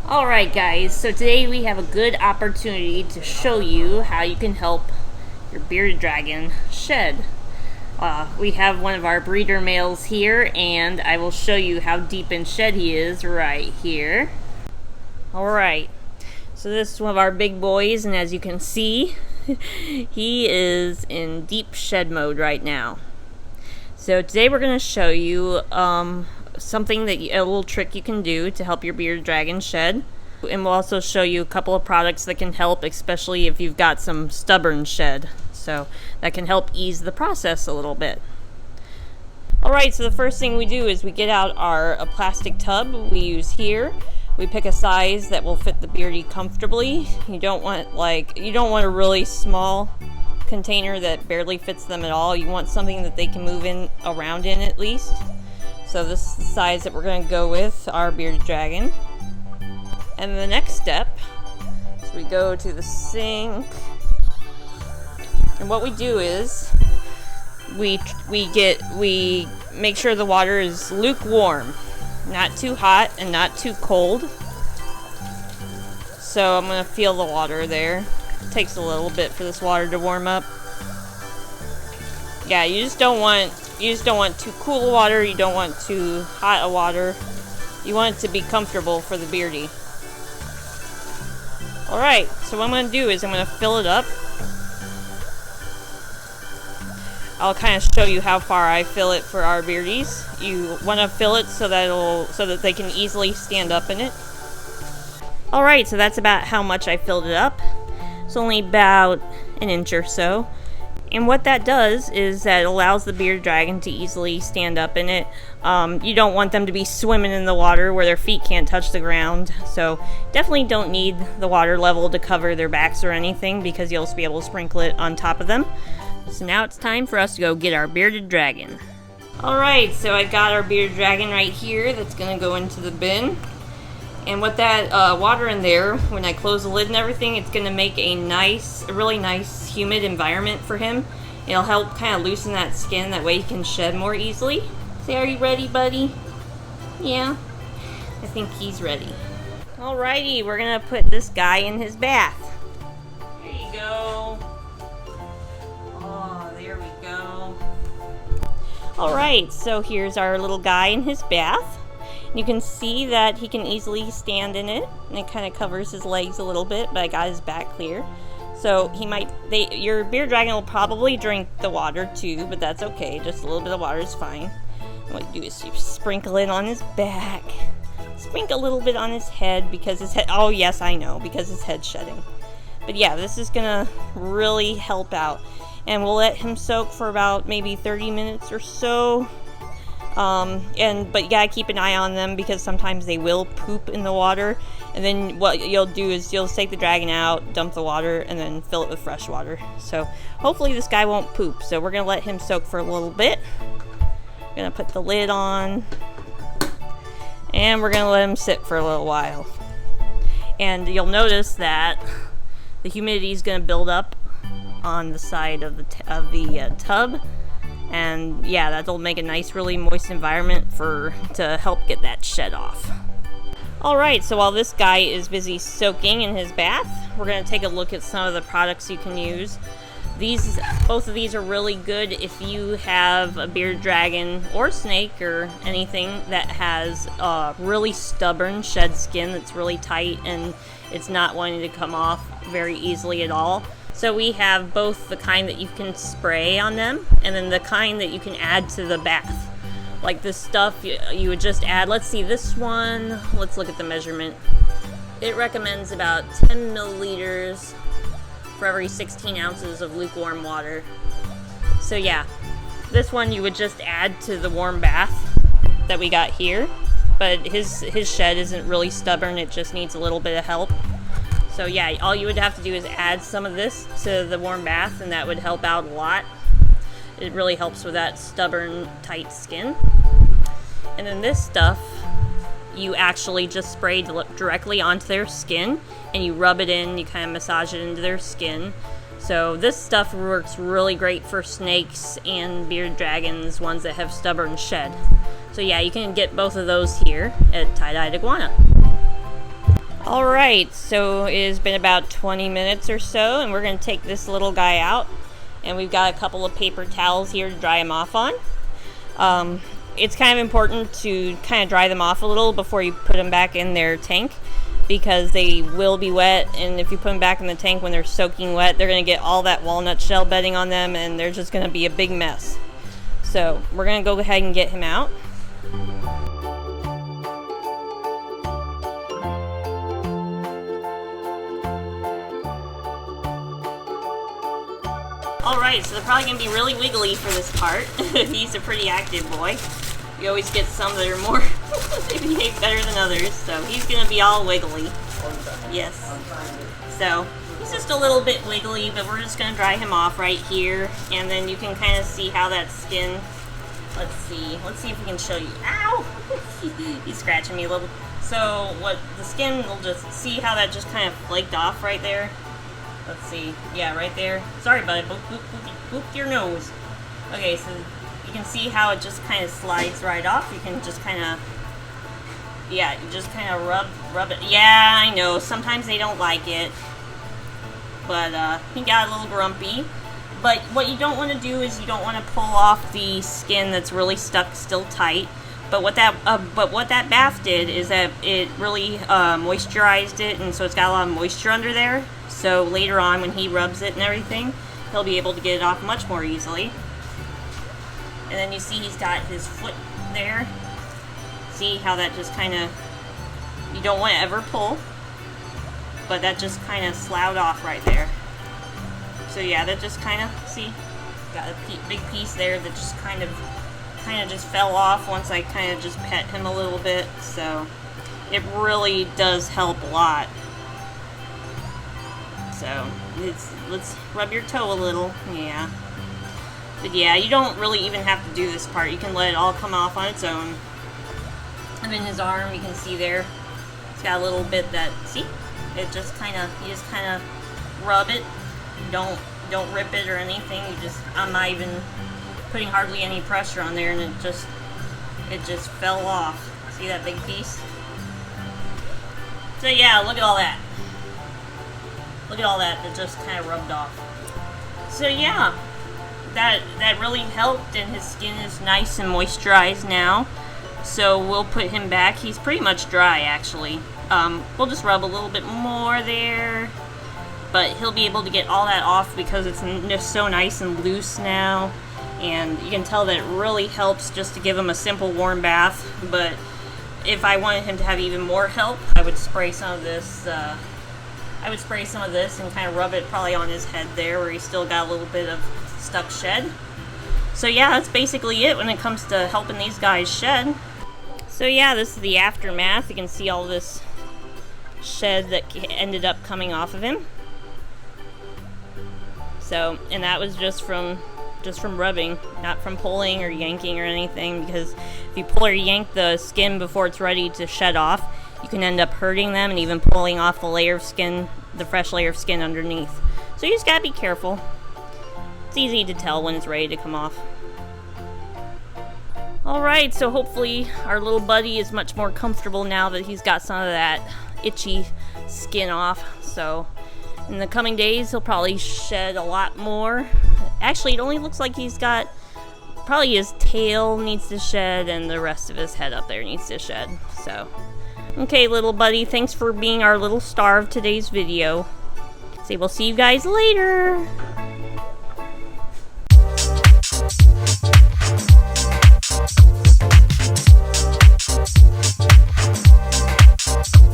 Alright guys, so today we have a good opportunity to show you how you can help your bearded dragon shed. We have one of our breeder males here, and I will show you how deep in shed he is right here. Alright, so this is one of our big boys, and as you can see, he is in deep shed mode right now. So today we're going to show you something that a little trick you can do to help your bearded dragon shed, and we'll also show you a couple of products that can help, especially if you've got some stubborn shed, so that can help ease the process a little bit. Alright, so the first thing we do is we get out our plastic tub we use here. We pick a size that will fit the beardie comfortably. You don't want a really small container that barely fits them at all. You want something that they can move around in at least. So this is the size that we're going to go with our bearded dragon. And the next step is we go to the sink. And what we do is we make sure the water is lukewarm, not too hot and not too cold. So I'm going to feel the water there. It takes a little bit for this water to warm up. Yeah, you just don't want too cool of water, you don't want too hot of water. You want it to be comfortable for the beardie. Alright, so what I'm going to do is I'm going to fill it up. I'll kind of show you how far I fill it for our beardies. You want to fill it so that they can easily stand up in it. Alright, so that's about how much I filled it up. It's only about an inch or so. And what that does is that it allows the bearded dragon to easily stand up in it. You don't want them to be swimming in the water where their feet can't touch the ground. So definitely don't need the water level to cover their backs or anything, because you'll just be able to sprinkle it on top of them. So now it's time for us to go get our bearded dragon. Alright, so I got our bearded dragon right here that's going to go into the bin. And with that water in there, when I close the lid and everything, it's going to make a really nice humid environment for him. It'll help kind of loosen that skin, that way he can shed more easily. Say, are you ready, buddy? Yeah, I think he's ready. Alrighty, we're going to put this guy in his bath. There you go. Oh, there we go. Alright, so here's our little guy in his bath. You can see that he can easily stand in it, and it kind of covers his legs a little bit, but I got his back clear. So your bearded dragon will probably drink the water too, but that's okay. Just a little bit of water is fine. And what you do is you sprinkle it on his back, sprinkle a little bit on his head, because his head, oh yes, I know, because his head's shedding. But yeah, this is gonna really help out. And we'll let him soak for about maybe 30 minutes or so. But you gotta keep an eye on them, because sometimes they will poop in the water. And then what you'll do is you'll take the dragon out, dump the water, and then fill it with fresh water. So hopefully this guy won't poop. So we're gonna let him soak for a little bit. We're gonna put the lid on, and we're gonna let him sit for a little while. And you'll notice that the humidity is gonna build up on the side of the tub. And yeah, that'll make a nice, really moist environment to help get that shed off. Alright, so while this guy is busy soaking in his bath, we're going to take a look at some of the products you can use. Both of these are really good if you have a bearded dragon or snake or anything that has really stubborn shed skin that's really tight and it's not wanting to come off very easily at all. So we have both the kind that you can spray on them, and then the kind that you can add to the bath. Like this stuff, you would just add, let's see, this one, let's look at the measurement. It recommends about 10 milliliters for every 16 ounces of lukewarm water. So yeah, this one you would just add to the warm bath that we got here. But his shed isn't really stubborn, it just needs a little bit of help. So yeah, all you would have to do is add some of this to the warm bath, and that would help out a lot. It really helps with that stubborn, tight skin. And then this stuff, you actually just spray directly onto their skin, and you rub it in, you kind of massage it into their skin. So this stuff works really great for snakes and bearded dragons, ones that have stubborn shed. So yeah, you can get both of those here at Tye-Dyed Iguana. Alright, so it has been about 20 minutes or so, and we're going to take this little guy out. And we've got a couple of paper towels here to dry him off on. It's kind of important to kind of dry them off a little before you put them back in their tank, because they will be wet, and if you put them back in the tank when they're soaking wet, they're going to get all that walnut shell bedding on them, and they're just going to be a big mess. So we're going to go ahead and get him out. Alright, so they're probably going to be really wiggly for this part. He's a pretty active boy. You always get some that are more, they behave better than others, so he's going to be all wiggly. Yes. So, he's just a little bit wiggly, but we're just going to dry him off right here, and then you can kind of see how that skin, let's see if we can show you. Ow! He's scratching me a little. So, what the skin, will just see how that just kind of flaked off right there. Let's see. Yeah, right there. Sorry, buddy. Booped your nose. Okay, so you can see how it just kind of slides right off. You can just kind of, yeah, you just kind of rub it. Yeah, I know. Sometimes they don't like it. But he got a little grumpy. But what you don't want to do is you don't want to pull off the skin that's really stuck still tight. But what that bath did is that it really moisturized it, and so it's got a lot of moisture under there. So later on, when he rubs it and everything, he'll be able to get it off much more easily. And then you see he's got his foot there. See how that just kind of, you don't want to ever pull, but that just kind of sloughed off right there. So yeah, that just kind of, see, got a big piece there that just kind of just fell off once I kind of just pet him a little bit. So it really does help a lot. So let's rub your toe a little, yeah. But yeah, you don't really even have to do this part. You can let it all come off on its own. And then his arm, you can see there, it's got a little bit that, see? It just kind of, you just kind of rub it. Don't rip it or anything. You just, I'm not even putting hardly any pressure on there, and it just fell off. See that big piece? So yeah, look at all that. Look at all that just kind of rubbed off. So yeah, that really helped, and his skin is nice and moisturized now. So we'll put him back. He's pretty much dry, actually. We'll just rub a little bit more there, but he'll be able to get all that off because it's just so nice and loose now. And you can tell that it really helps just to give him a simple warm bath. But if I wanted him to have even more help, I would spray some of this. And kind of rub it probably on his head there where he's still got a little bit of stuck shed. So yeah, that's basically it when it comes to helping these guys shed. So yeah, this is the aftermath. You can see all this shed that ended up coming off of him. So, and that was just from rubbing, not from pulling or yanking or anything, because if you pull or yank the skin before it's ready to shed off, you can end up hurting them and even pulling off the layer of skin, the fresh layer of skin underneath. So you just gotta be careful. It's easy to tell when it's ready to come off. Alright, so hopefully our little buddy is much more comfortable now that he's got some of that itchy skin off. So in the coming days, he'll probably shed a lot more. Actually, it only looks like he's got, probably his tail needs to shed and the rest of his head up there needs to shed. So, okay, little buddy, thanks for being our little star of today's video. So we'll see you guys later.